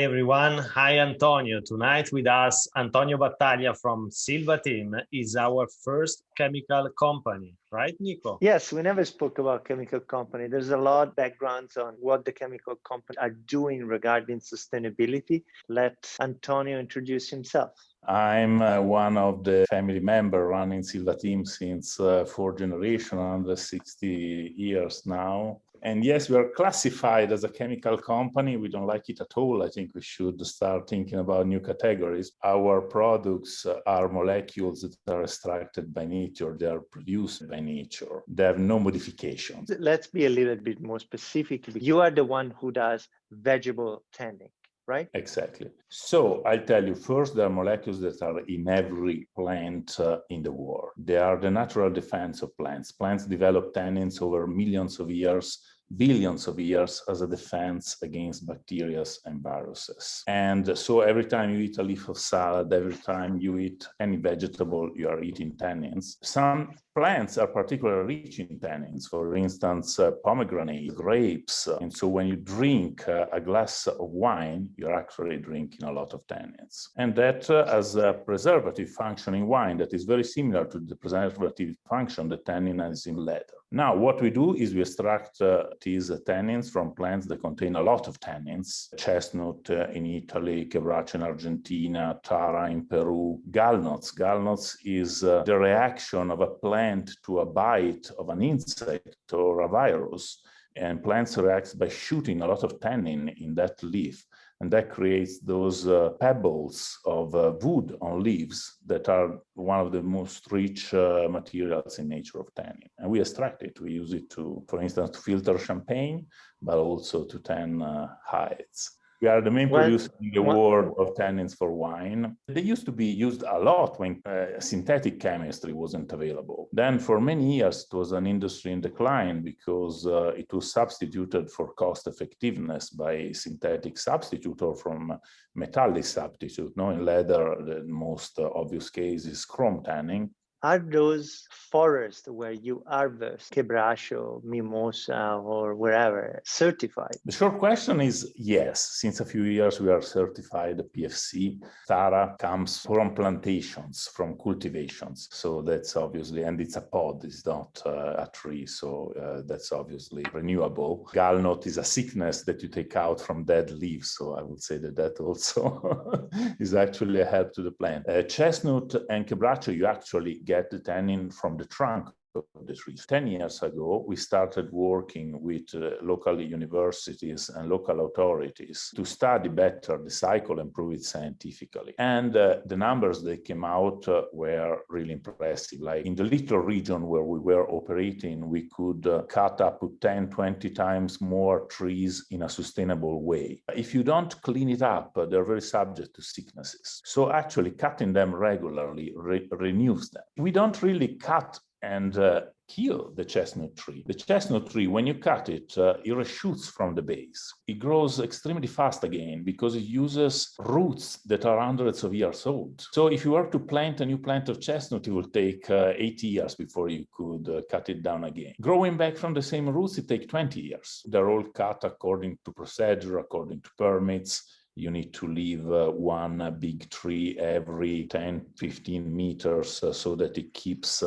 everyone. Hi Antonio. Tonight with us, Antonio Battaglia from SilvaTeam is our first chemical company, right, Nico? Yes, we never spoke about chemical company. There's a lot of backgrounds on what the chemical companies are doing regarding sustainability. Let Antonio introduce himself. I'm one of the family members running SilvaTeam since 4 generations, under 60 years now. And yes, we are classified as a chemical company. We don't like it at all. I think we should start thinking about new categories. Our products are molecules that are extracted by nature. They are produced by nature. They have no modifications. Let's be a little bit more specific. You are the one who does vegetable tanning, right? Exactly. So I'll tell you first, there are molecules that are in every plant in the world. They are the natural defense of plants. Plants develop tannins over millions of years, billions of years as a defense against bacteria and viruses. And so every time you eat a leaf of salad, every time you eat any vegetable, you are eating tannins. Some plants are particularly rich in tannins, for instance, pomegranate, grapes. And so when you drink a glass of wine, you're actually drinking a lot of tannins. And that has a preservative function in wine that is very similar to the preservative function that tannin has in leather. Now, what we do is we extract these tannins from plants that contain a lot of tannins. CHESTNUT in Italy, QUEBRACHO in Argentina, Tara in Peru. Gallnuts. Gallnuts is the reaction of a plant to a bite of an insect or a virus. And plants react by shooting a lot of tannin in that leaf. And that creates those pebbles of wood on leaves that are one of the most rich materials in nature of tannin. And we extract it. We use it to, for instance, to filter champagne, but also to tan hides. We are the main producer in the world of tannins for wine. They used to be used a lot when synthetic chemistry wasn't available. Then for many years, it was an industry in decline because it was substituted for cost effectiveness by synthetic substitute or from metallic substitute. No, in leather, the most obvious case is chrome tanning. Are those forests where you harvest QUEBRACHO, mimosa, or wherever certified? The short question is yes. Since a few years, we are certified PFC. Tara comes from plantations, from cultivations. So that's obviously, and it's a pod, it's not a tree. So that's obviously renewable. Gallnut is a sickness that you take out from dead leaves. So I would say that that also is actually a help to the plant. CHESTNUT and QUEBRACHO, you actually get the tannin from the trunk of the trees. 10 years ago, we started working with local universities and local authorities to study better the cycle and prove it scientifically. And the numbers that came out were really impressive. Like in the little region where we were operating, we could cut up to 10, 20 times more trees in a sustainable way. If you don't clean it up, they're very subject to sicknesses. So actually cutting them regularly renews them. We don't really cut and kill the chestnut tree. The chestnut tree, when you cut it, it reshoots from the base. It grows extremely fast again because it uses roots that are hundreds of years old. So if you were to plant a new plant of chestnut, it will take 80 years before you could cut it down again. Growing back from the same roots, it takes 20 years. They're all cut according to procedure, according to permits. You need to leave one big tree every 10, 15 meters so that it keeps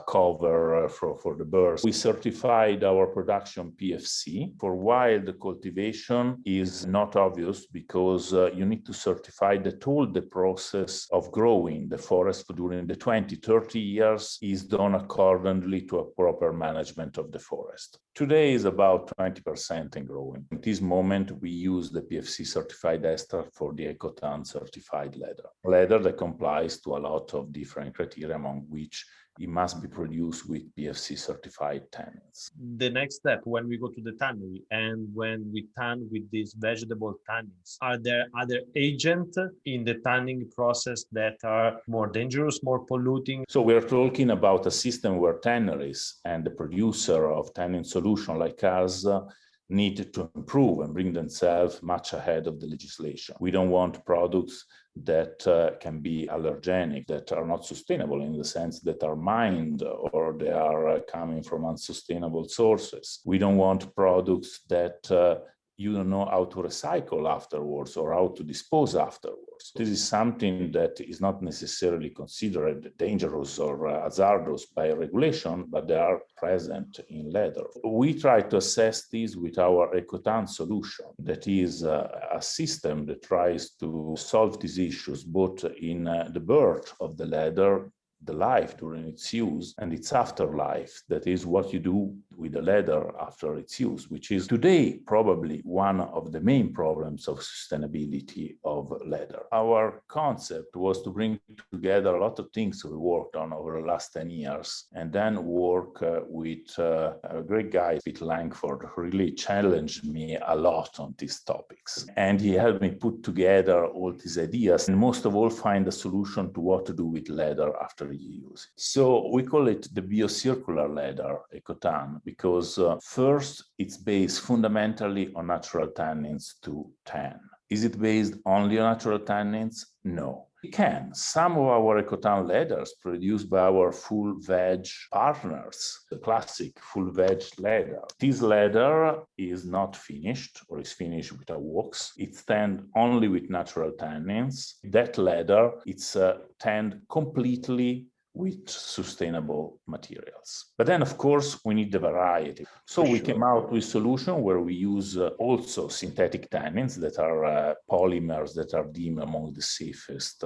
cover for the birds. We certified our production PFC. For wild cultivation is not obvious because you need to certify that all the process of growing the forest during the 20, 30 years is done accordingly to a proper management of the forest. Today is about 20% in growing. At this moment, we use the PFC certified ester for the Ecotan certified leather. Leather that complies to a lot of different criteria, among which it must be produced with PFC certified tannins. The next step when we go to the tannery and when we tan with these vegetable tannins, are there other agents in the tanning process that are more dangerous, more polluting? So we're talking about a system where tanneries and the producer of tannin solution like us need to improve and bring themselves much ahead of the legislation. We don't want products that can be allergenic, that are not sustainable in the sense that are mined or they are coming from unsustainable sources. We don't want products that you don't know how to recycle afterwards or how to dispose afterwards. This is something that is not necessarily considered dangerous or hazardous by regulation, but they are present in leather. We try to assess this with our EcoTan solution. That is a system that tries to solve these issues both in the birth of the leather, the life during its use, and its afterlife. That is what you do with the leather after its use, which is today probably one of the main problems of sustainability of leather. Our concept was to bring together a lot of things we worked on over the last 10 years, and then work with a great guy, Pete Langford, who really challenged me a lot on these topics. And he helped me put together all these ideas, and most of all, find a solution to what to do with leather after you use it. So we call it the biocircular leather, EcoTan, because first, it's based fundamentally on natural tannins to tan. Is it based only on natural tannins? No. It can. Some of our EcoTan leathers produced by our full veg partners, the classic full veg leather. This leather is not finished or is finished with a wax. It's tanned only with natural tannins. That leather, it's tanned completely with sustainable materials. But then, of course, we need the variety. So we came out with a solution where we use also synthetic tannins that are polymers that are deemed among the safest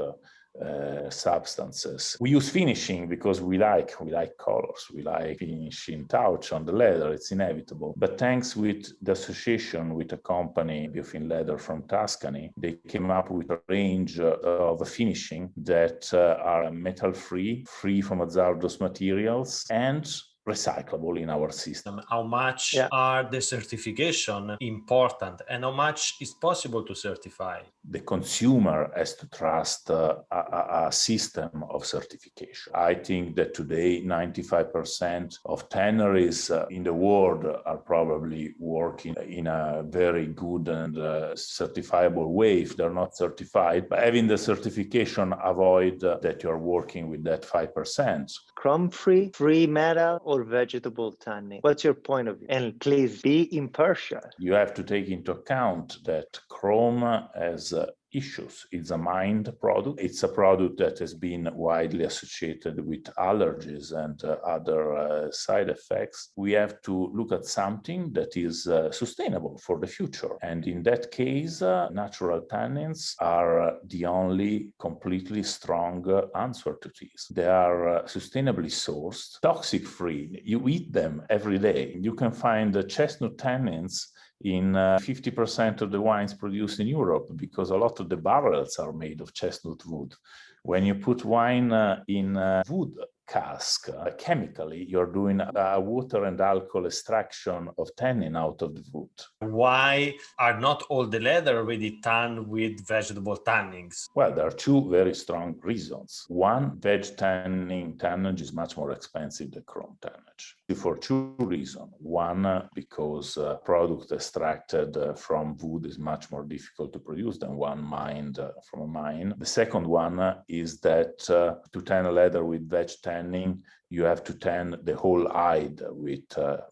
substances. We use finishing because we like colors, we like finishing touch on the leather, it's inevitable. But thanks with the association with a company, Biofin Leather from Tuscany, they came up with a range of finishing that are metal-free, free from hazardous materials, and recyclable in our system. How much are the certification important and how much is possible to certify? The consumer has to trust a system of certification. I think that today 95% of tanneries in the world are probably working in a very good and certifiable way. If they're not certified, but having the certification avoid that you're working with that 5%. Chrome-free, free metal, or vegetable tanning? What's your point of view? And please be impartial. You have to take into account that chrome has issues. It's a mined product. It's a product that has been widely associated with allergies and other side effects. We have to look at something that is sustainable for the future. And in that case, natural tannins are the only completely strong answer to this. They are sustainably sourced, toxic-free. You eat them every day. You can find the CHESTNUT tannins in 50% of the wines produced in Europe, because a lot of the barrels are made of chestnut wood. When you put wine in wood cask, chemically, you're doing a water and alcohol extraction of tannin out of the wood. Why are not all the leather already tanned with vegetable tannins? Well, there are two very strong reasons. One, veg tannage is much more expensive than chrome tannage. For two reasons. One, because product extracted from wood is much more difficult to produce than one mined from a mine. The second one is that to tan a leather with veg tanning, you have to tan the whole hide with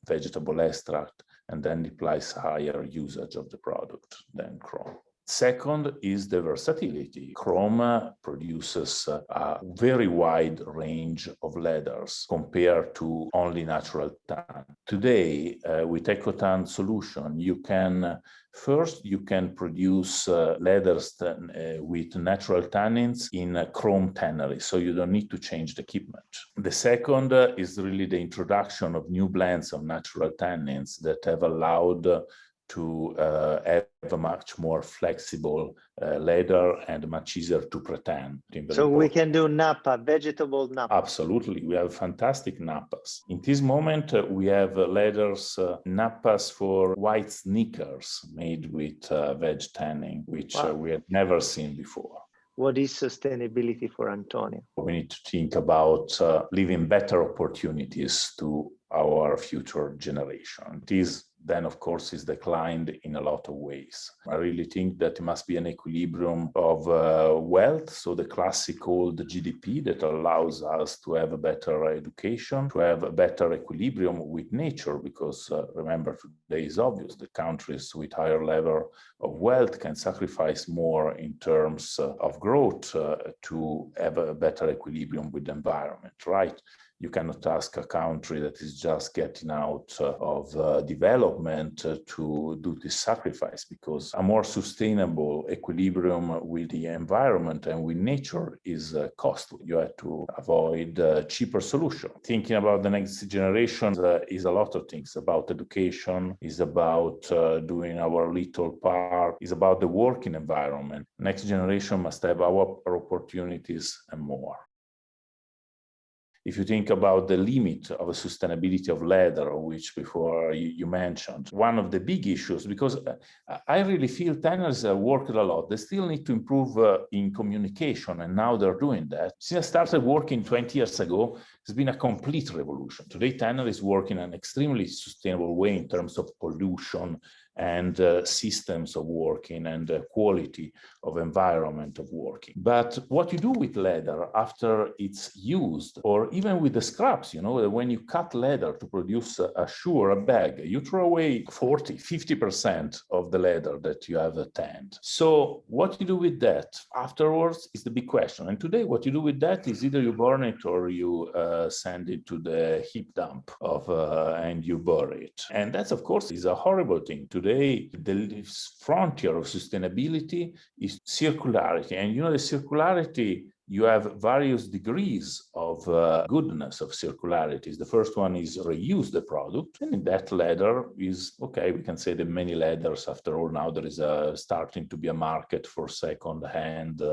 vegetable extract, and then implies higher usage of the product than chrome. Second is the versatility. Chrome produces a very wide range of leathers compared to only natural tan. Today, with EcoTan solution, you can produce leathers with natural tannins in chrome tannery, so you don't need to change the equipment. The second is really the introduction of new blends of natural tannins that have allowed to have a much more flexible leather and much easier to pre-tan. So we can do nappa, vegetable nappa. Absolutely, we have fantastic nappas. In this moment, we have leathers, nappas for white sneakers made with veg tanning, which we had never seen before. What is sustainability for Antonio? We need to think about leaving better opportunities to our future generation. It is then of course it's declined in a lot of ways. I really think that it must be an equilibrium of wealth, so the classic old GDP that allows us to have a better education, to have a better equilibrium with nature, because remember, today is obvious, the countries with higher level of wealth can sacrifice more in terms of growth to have a better equilibrium with the environment, right? You cannot ask a country that is just getting out of development to do this sacrifice, because a more sustainable equilibrium with the environment and with nature is costly. You have to avoid cheaper solutions. Thinking about the next generation is a lot of things. About education, is about doing our little part, is about the working environment. Next generation must have our opportunities and more. If you think about the limit of a sustainability of leather, which before you mentioned, one of the big issues, because I really feel Tannins have worked a lot. They still need to improve in communication, and now they're doing that. Since I started working 20 years ago, it's been a complete revolution. Today, Tannins is working in an extremely sustainable way in terms of pollution and systems of working and quality of environment of working. But what you do with leather after it's used, or even with the scraps, you know, when you cut leather to produce a shoe or a bag, you throw away 40, 50% of the leather that you have tanned. So what you do with that afterwards is the big question. And today what you do with that is either you burn it or you send it to the heap dump and you bury it. And that's, of course, is a horrible thing. Today, the frontier of sustainability is circularity. And you know, the circularity, you have various degrees of goodness of circularities. The first one is reuse the product. And in that leather is, okay, we can say that many leathers, after all, now there is starting to be a market for second-hand,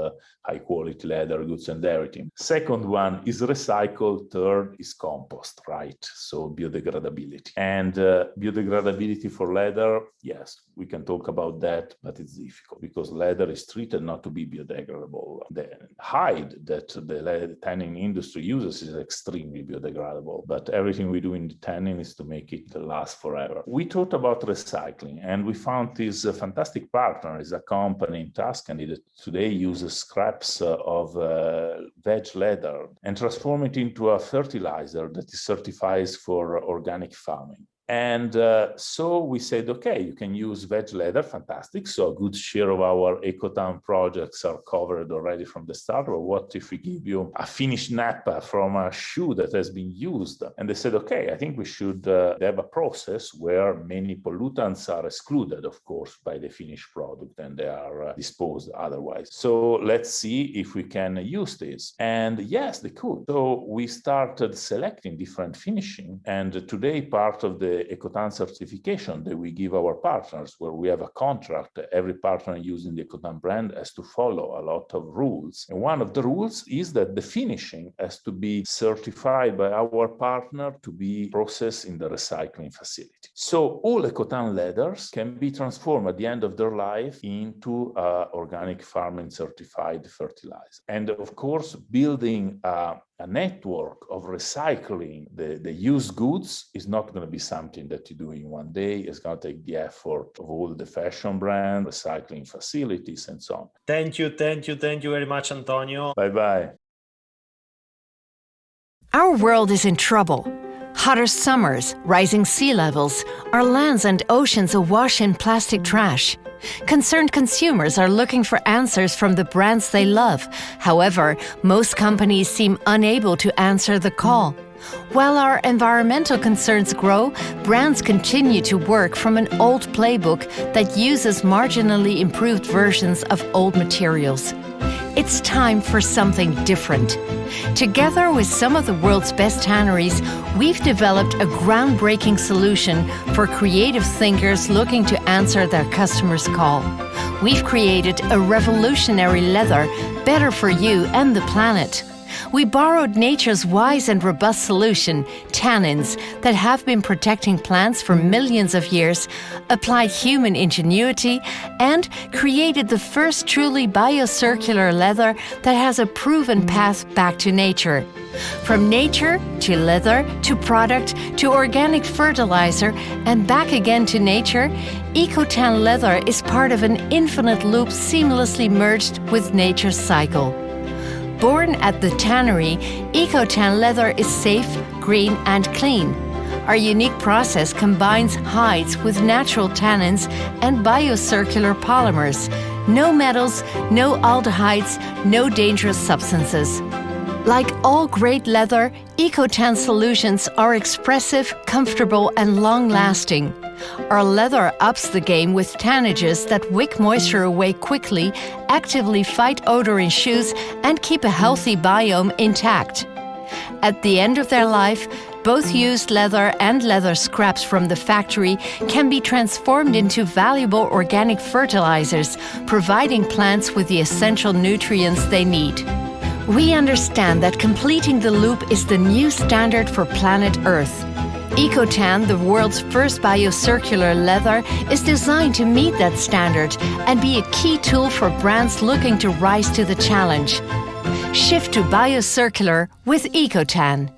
high-quality leather goods and everything. Second one is recycled. Third is compost, right? So biodegradability. And biodegradability for leather, yes, we can talk about that, but it's difficult because leather is treated not to be biodegradable. The hide that the tanning industry uses is extremely biodegradable, but everything we do in the tanning is to make it last forever. We thought about recycling, and we found this fantastic partner is a company in Tuscany that today uses scraps of veg leather and transform it into a fertilizer that is certified for organic farming. And so we said, okay, you can use veg leather, fantastic. So a good share of our EcoTown projects are covered already from the start. But what if we give you a finished nappa from a shoe that has been used? And they said, okay, I think we should have a process where many pollutants are excluded, of course, by the finished product, and they are disposed otherwise. So let's see if we can use this. And yes, they could. So we started selecting different finishing. And today, part of the EcoTown certification that we give our partners, where we have a contract, every partner using the EcoTown brand has to follow a lot of rules. And one of the rules is that the finishing has to be certified by our partner to be processed in the recycling facility. So all EcoTown leathers can be transformed at the end of their life into organic farming certified fertilizer. And of course, building a network of recycling the used goods is not going to be something that you do in one day. It's going to take the effort of all the fashion brands, recycling facilities, and so on. Thank you very much, Antonio. Bye-bye. Our world is in trouble. Hotter summers, rising sea levels, our lands and oceans awash in plastic trash. Concerned consumers are looking for answers from the brands they love. However, most companies seem unable to answer the call. While our environmental concerns grow, brands continue to work from an old playbook that uses marginally improved versions of old materials. It's time for something different. Together with some of the world's best tanneries, we've developed a groundbreaking solution for creative thinkers looking to answer their customers' call. We've created a revolutionary leather better for you and the planet. We borrowed nature's wise and robust solution, tannins, that have been protecting plants for millions of years, applied human ingenuity, and created the first truly biocircular leather that has a proven path back to nature. From nature to leather to product to organic fertilizer and back again to nature, EcoTan leather is part of an infinite loop seamlessly merged with nature's cycle. Born at the tannery, EcoTan leather is safe, green and clean. Our unique process combines hides with natural tannins and biocircular polymers. No metals, no aldehydes, no dangerous substances. Like all great leather, EcoTan solutions are expressive, comfortable, and long-lasting. Our leather ups the game with tannages that wick moisture away quickly, actively fight odor in shoes, and keep a healthy biome intact. At the end of their life, both used leather and leather scraps from the factory can be transformed into valuable organic fertilizers, providing plants with the essential nutrients they need. We understand that completing the loop is the new standard for planet Earth. EcoTan, the world's first biocircular leather, is designed to meet that standard and be a key tool for brands looking to rise to the challenge. Shift to biocircular with EcoTan.